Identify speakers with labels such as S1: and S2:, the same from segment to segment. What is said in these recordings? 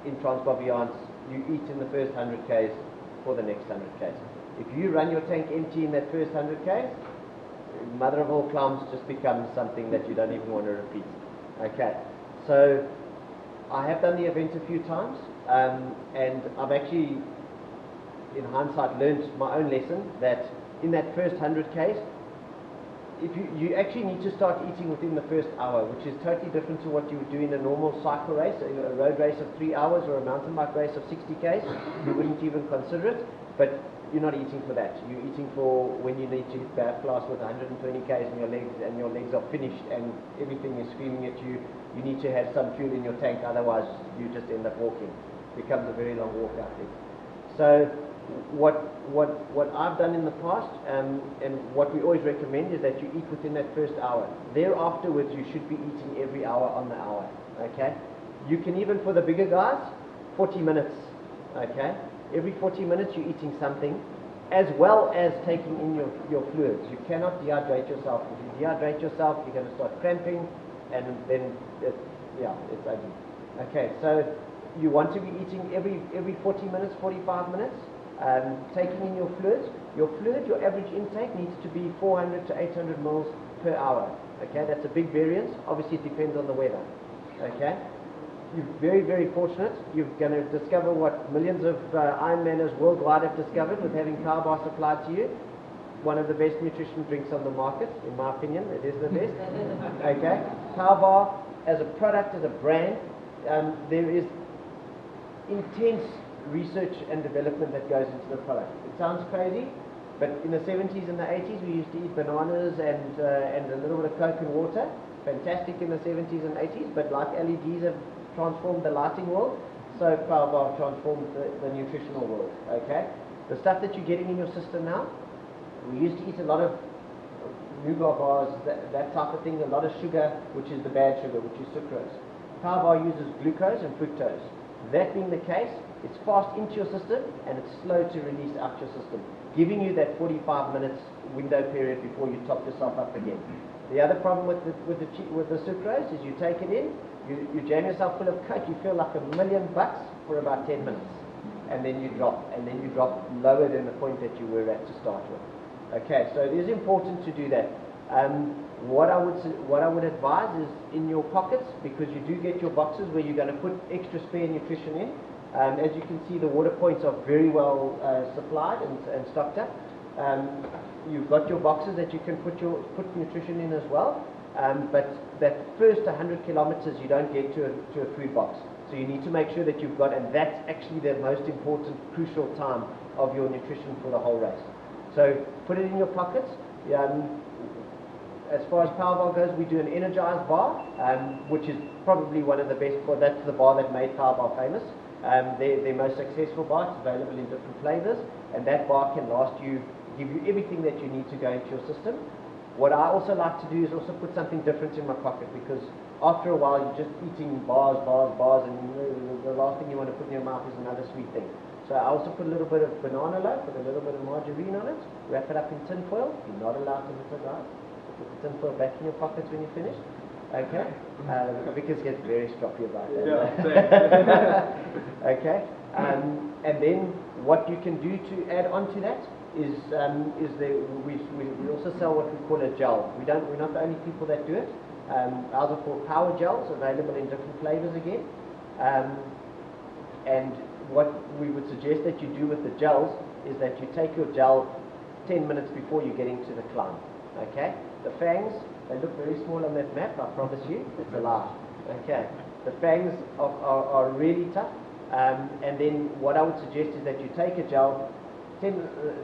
S1: in Transbar Beyond, you eat in the first 100 Ks for the next 100 Ks. If you run your tank empty in that first 100 Ks, mother of all clowns just becomes something that you don't even want to repeat. Okay, so I have done the event a few times, and I've actually, in hindsight, learned my own lesson that in that first 100 Ks, if you actually need to start eating within the first hour, which is totally different to what you would do in a normal cycle race, a road race of 3 hours or a mountain bike race of 60 Ks. You wouldn't even consider it, but you're not eating for that. You're eating for when you need to hit bath class with 120 Ks and your legs are finished and everything is screaming at you. You need to have some fuel in your tank, otherwise you just end up walking. It becomes a very long walk out there. So what I've done in the past, and what we always recommend, is that you eat within that first hour. Thereafterwards, you should be eating every hour on the hour. Okay, you can even, for the bigger guys, 40 minutes. Okay, every 40 minutes you're eating something, as well as taking in your fluids. You cannot dehydrate yourself. If you dehydrate yourself, you're going to start cramping, and then it's ugly. Okay, so you want to be eating every 40 minutes, 45 minutes. Taking in your fluids. Your average intake needs to be 400 to 800 mils per hour. Okay, that's a big variance. Obviously, it depends on the weather. Okay, you're very, very fortunate. You're going to discover what millions of Ironmanners worldwide have discovered with having PowerBar supplied to you. One of the best nutrition drinks on the market, in my opinion. It is the best. Okay, PowerBar as a product, as a brand, there is intense research and development that goes into the product. It sounds crazy, but in the 70s and the 80s we used to eat bananas and a little bit of Coke and water. Fantastic in the 70s and 80s, but like LEDs have transformed the lighting world, so PowerBar transformed the nutritional world. Okay, the stuff that you're getting in your system now, we used to eat a lot of nougat bars, that type of thing, a lot of sugar, which is the bad sugar, which is sucrose. PowerBar uses glucose and fructose. That being the case, it's fast into your system and it's slow to release out your system, giving you that 45 minutes window period before you top yourself up again. The other problem with the sucrose is you take it in, you jam yourself full of Coke, you feel like $1,000,000 for about 10 minutes, and then you drop lower than the point that you were at to start with. Okay, so it is important to do that. What I would advise is in your pockets, because you do get your boxes where you're going to put extra spare nutrition in. As you can see, the water points are very well supplied and stocked up. You've got your boxes that you can put nutrition in as well. But that first 100 kilometers you don't get to a food box. So you need to make sure that you've got, and that's actually the most important, crucial time of your nutrition for the whole race. So put it in your pockets. As far as PowerBar goes, we do an energized bar, which is probably one of the best. That's the bar that made PowerBar famous. Their most successful bar. It's available in different flavors, and that bar can give you everything that you need to go into your system. What I also like to do is also put something different in my pocket, because after a while you're just eating bars, and the last thing you want to put in your mouth is another sweet thing. So I also put a little bit of banana loaf with a little bit of margarine on it, wrap it up in tin foil. You're not allowed to litter, guys. Put the tin foil back in your pockets when you're finished. Okay, because it gets very stroppy about that. Yeah. Okay, and then what you can do to add on to that is we also sell what we call a gel. We're not the only people that do it. Ours are called power gels, available in different flavors again. And what we would suggest that you do with the gels is that you take your gel 10 minutes before you get into the climb. Okay, the fangs, they look very small on that map, I promise you. It's a lie. Okay, the fangs are really tough. And then what I would suggest is that you take a gel 5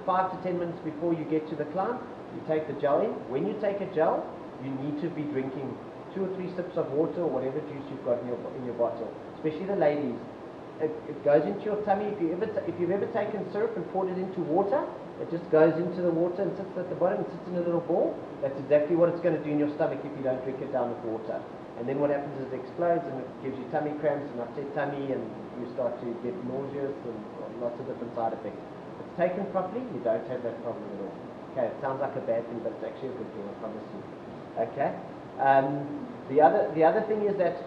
S1: to 10 minutes before you get to the climb. You take the gel in. When you take a gel, you need to be drinking 2 or 3 sips of water or whatever juice you've got in your bottle. Especially the ladies, it goes into your tummy. If you've ever taken syrup and poured it into water, it just goes into the water and sits at the bottom. It sits in a little ball. That's exactly what it's going to do in your stomach if you don't drink it down with water. And then what happens is it explodes and it gives you tummy cramps and upset tummy, and you start to get nauseous and lots of different side effects. If it's taken properly, you don't have that problem at all. Okay, it sounds like a bad thing, but it's actually a good thing, I promise you. Okay. The other thing is that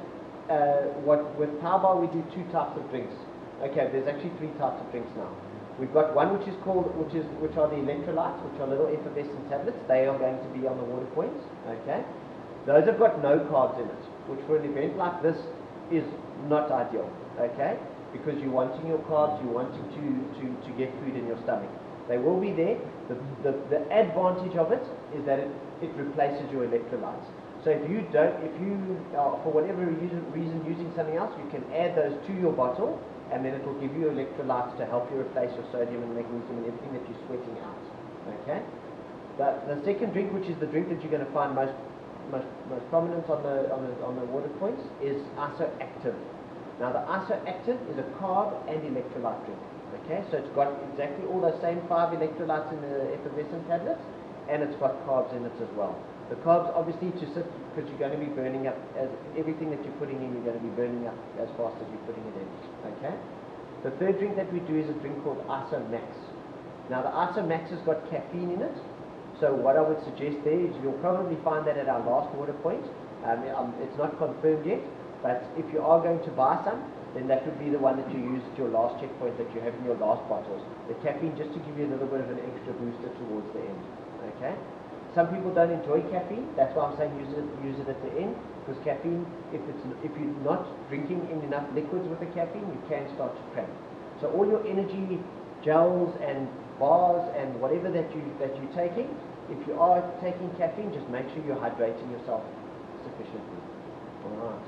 S1: with PowerBar we do 2 types of drinks. Okay, there's actually 3 types of drinks now. We've got one which are the electrolytes, which are little effervescent tablets. They are going to be on the water points. Okay, those have got no carbs in it, which for an event like this is not ideal. Okay, because you're wanting your carbs, you're wanting to get food in your stomach. They will be there. The advantage of it is that it replaces your electrolytes. So if you are for whatever reason using something else, you can add those to your bottle, and then it will give you electrolytes to help you replace your sodium and magnesium and everything that you're sweating out. Okay. The second drink, which is the drink that you're going to find most prominent on the water points, is Isoactive. Now the Isoactive is a carb and electrolyte drink. Okay, so it's got exactly all those same 5 electrolytes in the effervescent tablets, and it's got carbs in it as well. The carbs obviously to sit, because you're going to be burning up, as everything that you're putting in, you're going to be burning up as fast as you're putting it in. Okay. The third drink that we do is a drink called Isomax. Now the Isomax has got caffeine in it, so what I would suggest there is you'll probably find that at our last water point. It's not confirmed yet, but if you are going to buy some, then that would be the one that you use at your last checkpoint that you have in your last bottles. The caffeine just to give you a little bit of an extra booster towards the end. Okay. Some people don't enjoy caffeine. That's why I'm saying use it at the end, because caffeine, if you're not drinking in enough liquids with the caffeine, you can start to cramp. So all your energy gels and bars and whatever that you're taking, if you are taking caffeine, just make sure you're hydrating yourself sufficiently. All right.